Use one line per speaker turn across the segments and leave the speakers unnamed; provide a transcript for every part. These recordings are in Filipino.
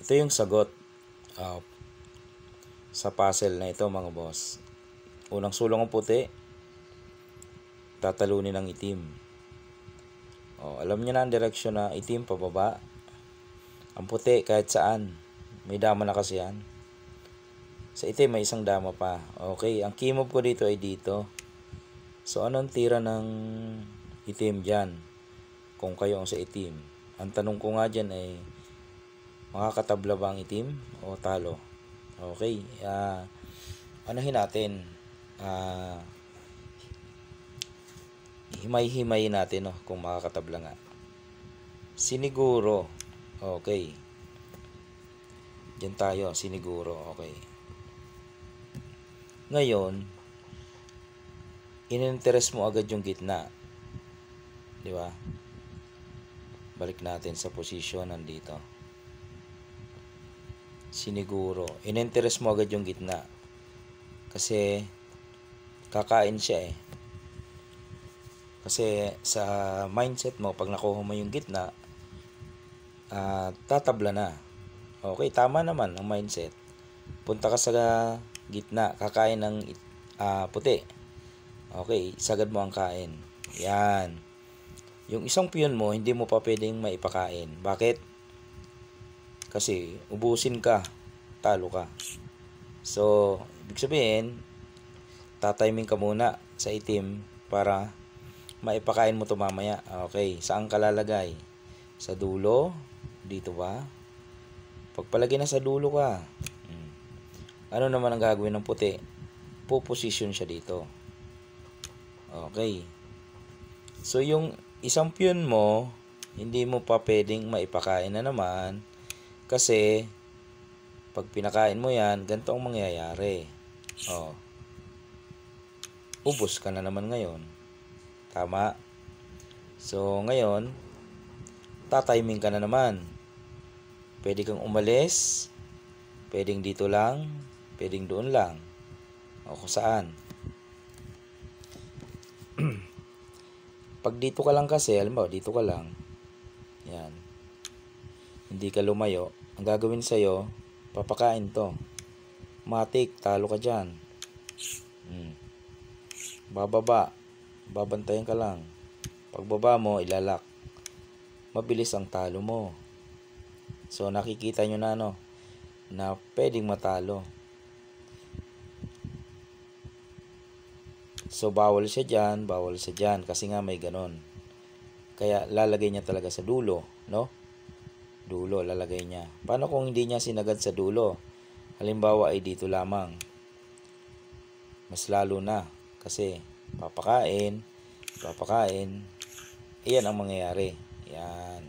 Ito yung sagot uh, sa puzzle na ito mga boss. Unang sulong ang puti, tatalunin ng itim. Alam niyo na ang direksyon na itim pababa. Ang puti kahit saan. May dama na kasi yan. Sa itim may isang dama pa. Okay, ang key move ko dito ay dito. So anong tira ng itim dyan? Kung kayo ang sa itim. Ang tanong ko nga dyan ay makakatabla ba ang itim o talo? Okay, anahin natin. Himay-himayin natin kung makakatabla nga. Siniguro. Okay. Diyan tayo, siniguro. Okay. Ngayon, ininteres mo agad yung gitna. Di ba? Balik natin sa posisyon nandito. Siniguro. Ininteres mo agad yung gitna. Kasi kakain siya eh. Kasi sa mindset mo, pag nakuha mo yung gitna, tatabla na. Okay, tama naman ang mindset. Punta ka sa gitna, kakain ng puti. Okay, sagad mo ang kain. Yan. Yung isang piyon mo, hindi mo pa pwedeng maipakain. Bakit? Kasi ubusin ka, talo ka. So, ibig sabihin, tatiming ka muna sa itim para maipakain mo to mamaya. Okay, saan ka lalagay? Sa dulo? Dito ba? Pagpalagay na sa dulo ka, ano naman ang gagawin ng puti? Puposition siya dito. Okay. So, yung isang piyon mo, hindi mo pa pwedeng maipakain na naman kasi pag pinakain mo yan, ganito ang mangyayari. Ubos ka na naman ngayon. Tama? So, ngayon, tatiming ka na naman. Pwede kang umalis, pwedeng dito lang, pwedeng doon lang, o kung saan. Pag dito ka lang kasi, alam mo, dito ka lang, yan, hindi ka lumayo, ang gagawin sa'yo, papakain to. Matik, talo ka dyan. Bababa, babantayan ka lang. Pagbaba mo, ilalak. Mabilis ang talo mo. So, nakikita nyo na na pwedeng matalo. So, bawal siya dyan, kasi nga may ganon. Kaya, lalagay niya talaga sa dulo, no? Dulo, lalagay niya. Paano kung hindi niya sinagad sa dulo? Halimbawa ay dito lamang. Mas lalo na, kasi papakain. Iyan ang mangyayari. Yan.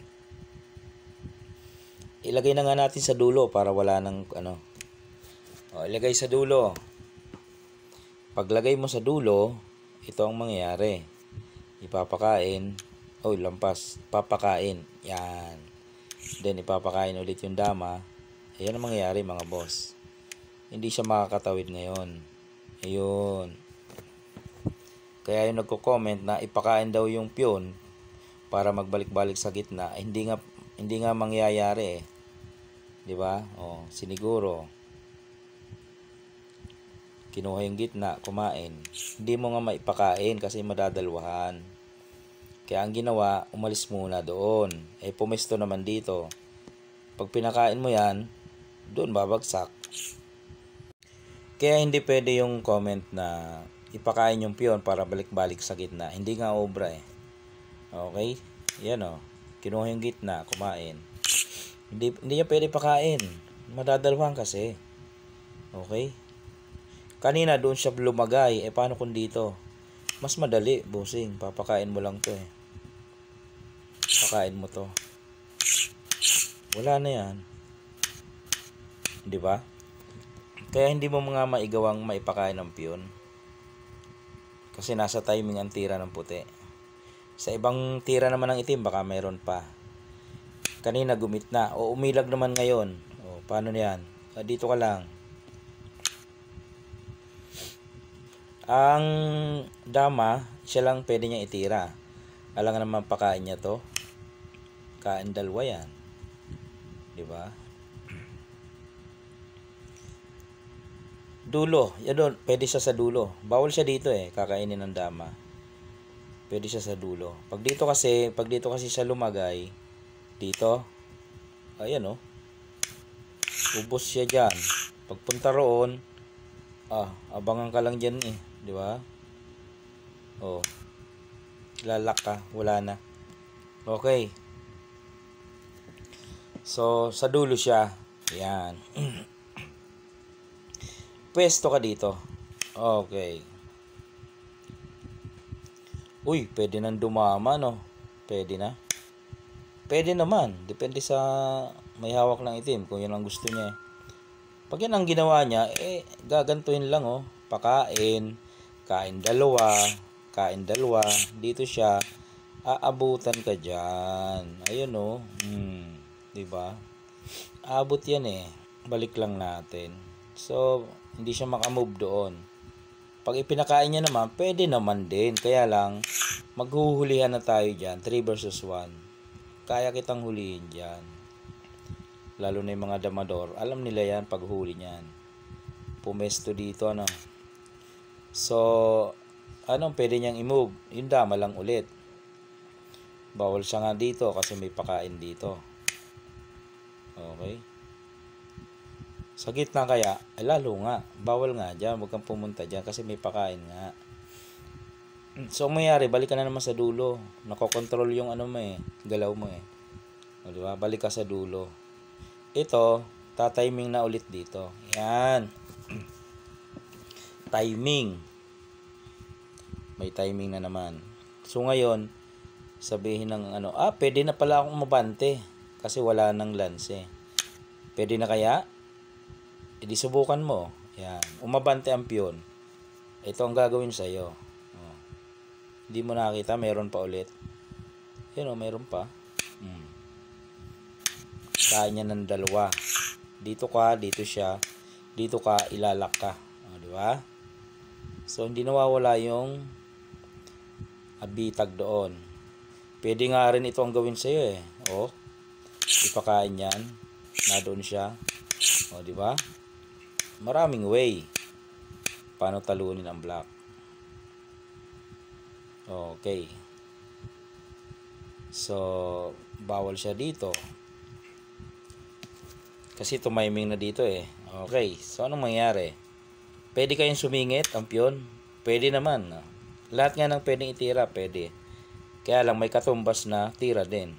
Ilagay na nga natin sa dulo para wala ng ilagay sa dulo. Paglagay mo sa dulo, ito ang mangyayari. Ipapakain. Lampas. Papakain. Yan. Then ipapakain ulit yung dama. Ayan ang mangyayari mga boss. Hindi siya makakatawid ngayon. Ayun. Kaya yung nagko-comment na ipakain daw yung piyon para magbalik-balik sa gitna, hindi nga mangyayari eh. 'Di ba? Siniguro. Kinuha yung gitna, kumain. Hindi mo nga maipakain kasi madadalwahan. Kaya ang ginawa, umalis muna doon. Pumesto naman dito. Pag pinakain mo yan, doon babagsak. Kaya hindi pwede yung comment na ipakain yung piyon para balik-balik sa gitna. Hindi nga obra eh. Okay? Yan kinuha yung gitna, kumain. Hindi niya pwede pakain. Madadalawang kasi. Okay? Kanina doon siya lumagay. Paano kung dito? Mas madali, bossing. Papakain mo lang to eh. Pakain mo to. Wala na yan. Di ba? Kaya hindi mo nga maigawang maipakain ng piyon. Kasi nasa timing ang tira ng puti. Sa ibang tira naman ng itim, baka meron pa. Kanina gumitna. Umilag naman ngayon. Paano yan? Dito ka lang. Ang dama, siya lang pwede niya itira. Alam nga naman pakain niya to. Kain dalawa yan. Diba? Dulo. Yan doon. Pwede siya sa dulo. Bawal siya dito eh. Kakainin ng dama. Pwede siya sa dulo. Pag dito kasi siya lumagay, dito, ayan oh. Ubos siya dyan. Pagpunta roon, abangan ka lang dyan eh. Di ba? Oh. Lalak ka. Wala na. Okay. So, sa dulo siya. Yan. Pwesto ka dito. Okay. Uy, pwede nang dumama, no? Pwede na. Pwede naman. Depende sa may hawak ng itim kung yun ang gusto niya. Pag yan ang ginawa niya, gagantuhin lang, oh. Pakain. Kain dalawa. Kain dalawa. Dito siya. Aabutan ka dyan. Ayun, oh. Diba? Aabot yan eh. Balik lang natin. So, hindi siya makamove doon. Pag ipinakain niya naman, pwede naman din. Kaya lang, maghuhulihan na tayo dyan. 3 versus 1. Kaya kitang hulihin dyan. Lalo na yung mga damador. Alam nila yan pag huli niyan. Pumesto dito, ano. So, anong pwede niyang i-move? Yung dama lang ulit. Bawal siya nga dito kasi may pakain dito. Okay. Sa gitna kaya, lalo nga. Bawal nga dyan. Huwag kang pumunta dyan kasi may pakain nga. So, ang mayayari, balik ka na naman sa dulo. Nakokontrol yung ano mo eh. Galaw mo eh. O, diba? Balik ka sa dulo. Ito, tatiming na ulit dito. Yan. Timing. May timing na naman. So, ngayon, sabihin ng ano, pwede na pala akong mabante. Kasi wala nang lance eh. Pwede na kaya? Di subukan mo. Yan. Umabante ang piyon. Ito ang gagawin sa'yo. Hindi mo nakita, meron pa ulit. Yan o, meron pa. Kaya niya ng dalawa. Dito ka, dito siya. Dito ka, ilalak ka. Di ba? So, hindi nawawala yung abitag doon. Pwede nga rin ito ang gawin sa'yo eh. O, ipakain yan. Na doon siya. O, di ba? Maraming way. Paano talunin ang black. Okay. So, bawal siya dito. Kasi tumiming na dito eh. Okay. So, anong mangyari? Pwede kayong sumingit, ang piyon? Pwede naman. Lahat nga ng pwedeng itira, pwede. Kaya lang may katumbas na tira din.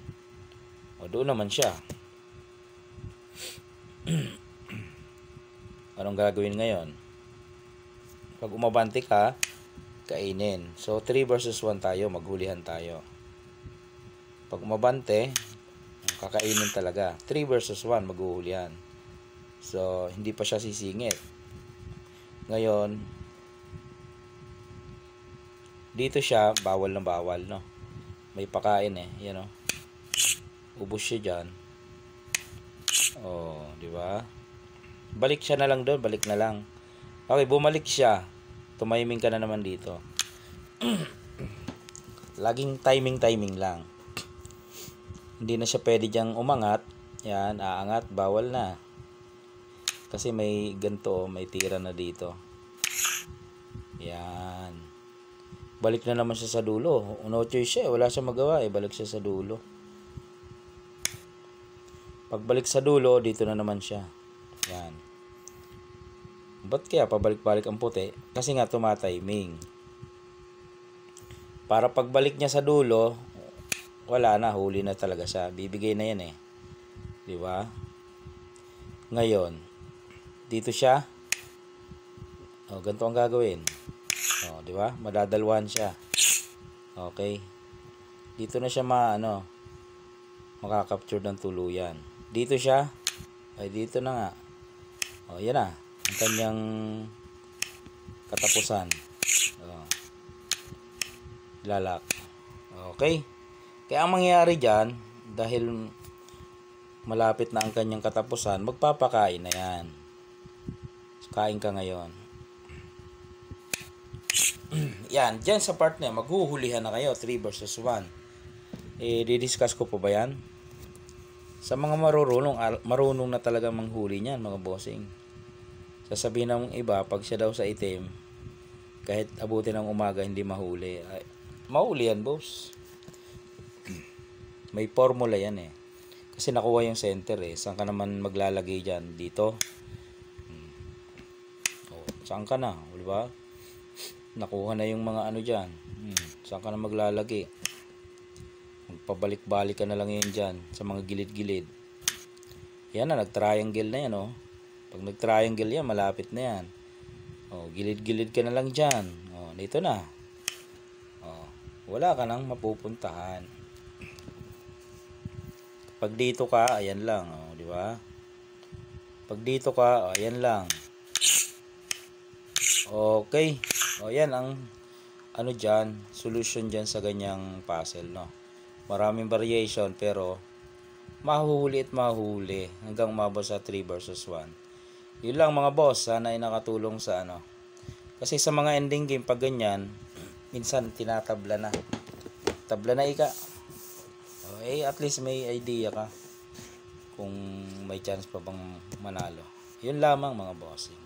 O, doon naman siya. Anong gagawin ngayon? Pag umabante ka, kainin. So, 3 versus 1 tayo. Maghulihan tayo. Pag umabante, kakainin talaga. 3 versus 1, maghuhulihan. So, hindi pa siya sisingit. Ngayon, dito siya, bawal na bawal, no? May pakain eh. Yan, no? Ubus siya dyan. Oh, di ba? Balik siya na lang doon, balik na lang. Okay, bumalik siya. Tumiming ka na naman dito. Laging timing lang. Hindi na siya pwede diyang umangat. Yan, aangat, bawal na. Kasi may ganto, may tira na dito. Yan. Balik na naman siya sa dulo. No choice siya, wala siya magawa eh. Balik siya sa dulo. Pagbalik sa dulo, dito na naman siya. Yan. Ba't kaya pabalik-balik ang puti? Kasi nga tumatiming. Para pagbalik niya sa dulo, wala na, huli na talaga siya. Bibigay na yan eh. Di ba? Ngayon, dito siya. O, ganito ang gagawin. O, di ba? Madadalwan siya. Okay. Dito na siya makakapture ng tuluyan. Dito siya. Ay, dito na nga. O, yan na. Ang kanyang katapusan. O. Lalak. Okay. Kaya ang mangyayari dyan, dahil malapit na ang kanyang katapusan, magpapakain na yan. So, kain ka ngayon. Yan, dyan sa part na yan, maghuhulihan na kayo, 3 versus 1. Didiscuss ko po ba yan? Sa mga marunong na talaga manghuli niyan, mga bossing. Sasabihin ng iba, pag siya daw sa itim, kahit abutin ng umaga, hindi mahuli. Ay, mahuli yan, boss. May formula yan eh. Kasi nakuha yung center eh. Saan ka naman maglalagay dyan? Dito. Oh, saan ka na? Di ba? Nakuha na yung mga ano dyan. Saan ka na maglalagay? Magpabalik-balik ka na lang yun dyan sa mga gilid-gilid. Yan na, nag-triangle na yan oh. Pag nag-triangle yan, malapit na yan. Oh, gilid-gilid ka na lang dyan. Oh, dito na. Oh, wala ka nang mapupuntahan. Pag dito ka, ayan lang, oh, di ba? Pag dito ka, oh, ayan lang. Okay. O yan ang ano diyan, solution diyan sa ganyang puzzle, no. Maraming variation pero mahuli at mahuli hanggang umabot sa 3 versus 1. Yun lang mga boss, sana ay nakatulong sa ano. Kasi sa mga ending game pag ganyan, minsan tinatabla na. Tabla na ika. Okay, at least may idea ka kung may chance pa bang manalo. Yun lamang mga bossing.